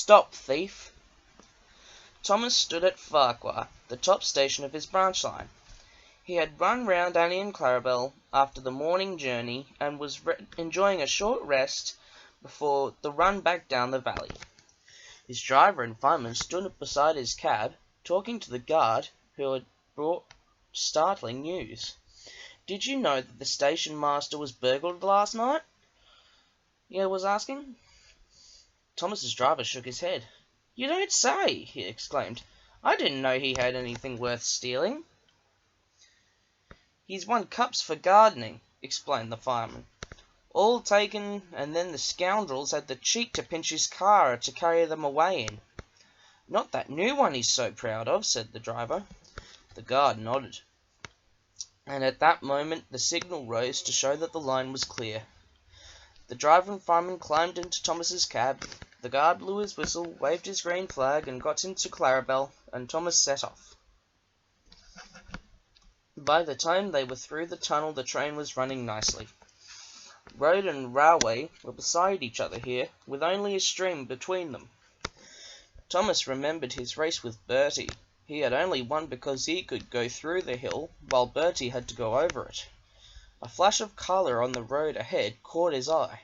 Stop, thief! Thomas stood at Farquhar, the top station of his branch line. He had run round Annie and Clarabel after the morning journey, and was enjoying a short rest before the run back down the valley. His driver and fireman stood beside his cab, talking to the guard who had brought startling news. "Did you know that the station master was burgled last night?" he was asking. Thomas's driver shook his head. "You don't say!" he exclaimed. "I didn't know he had anything worth stealing." "He's won cups for gardening," explained the fireman. "All taken, and then the scoundrels had the cheek to pinch his car to carry them away in." "Not that new one he's so proud of," said the driver. The guard nodded, and at that moment the signal rose to show that the line was clear. The driver and fireman climbed into Thomas's cab. The guard blew his whistle, waved his green flag, and got into Clarabel, and Thomas set off. By the time they were through the tunnel, the train was running nicely. Road and railway were beside each other here, with only a stream between them. Thomas remembered his race with Bertie. He had only won because he could go through the hill, while Bertie had to go over it. A flash of colour on the road ahead caught his eye.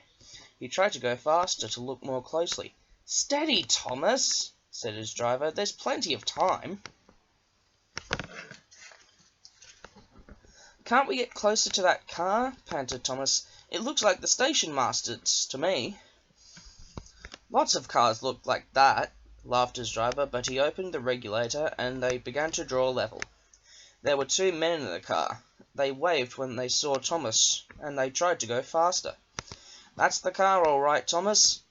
He tried to go faster to look more closely. "Steady, Thomas," said his driver. "There's plenty of time." "Can't we get closer to that car?" panted Thomas. "It looks like the station master's to me." "Lots of cars look like that," laughed his driver, but he opened the regulator, and they began to draw level. There were 2 men in the car. They waved when they saw Thomas, and they tried to go faster. "That's the car all right, Thomas,"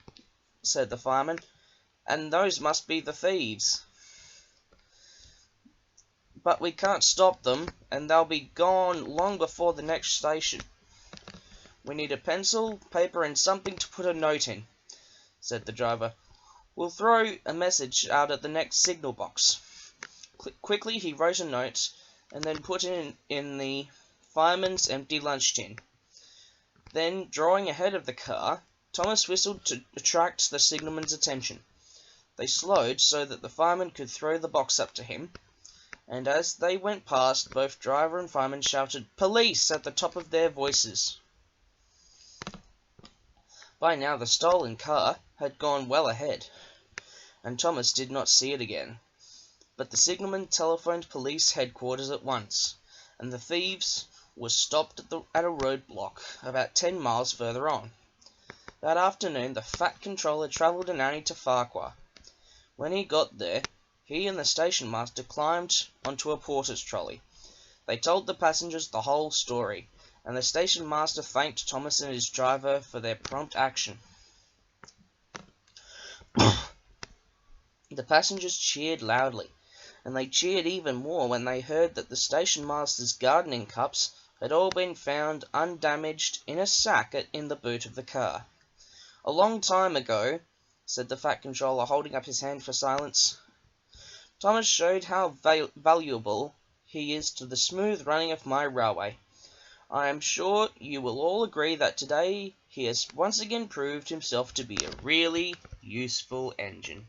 said the fireman, "and those must be the thieves. But we can't stop them, and they'll be gone long before the next station." "We need a pencil, paper, and something to put a note in," said the driver. "We'll throw a message out at the next signal box." Quickly he wrote a note, and then put it in the fireman's empty lunch tin. Then, drawing ahead of the car, Thomas whistled to attract the signalman's attention. They slowed so that the fireman could throw the box up to him, and as they went past, both driver and fireman shouted "Police!" at the top of their voices. By now the stolen car had gone well ahead, and Thomas did not see it again. But the signalman telephoned police headquarters at once, and the thieves were stopped at a roadblock about 10 miles further on. That afternoon the Fat Controller travelled in Annie to Farquhar. When he got there, he and the station master climbed onto a porter's trolley. They told the passengers the whole story, and the station master thanked Thomas and his driver for their prompt action. The passengers cheered loudly, and they cheered even more when they heard that the station master's gardening cups had all been found undamaged in a sack in the boot of the car. "A long time ago," said the Fat Controller, holding up his hand for silence, "Thomas showed how valuable he is to the smooth running of my railway. I am sure you will all agree that today he has once again proved himself to be a really useful engine."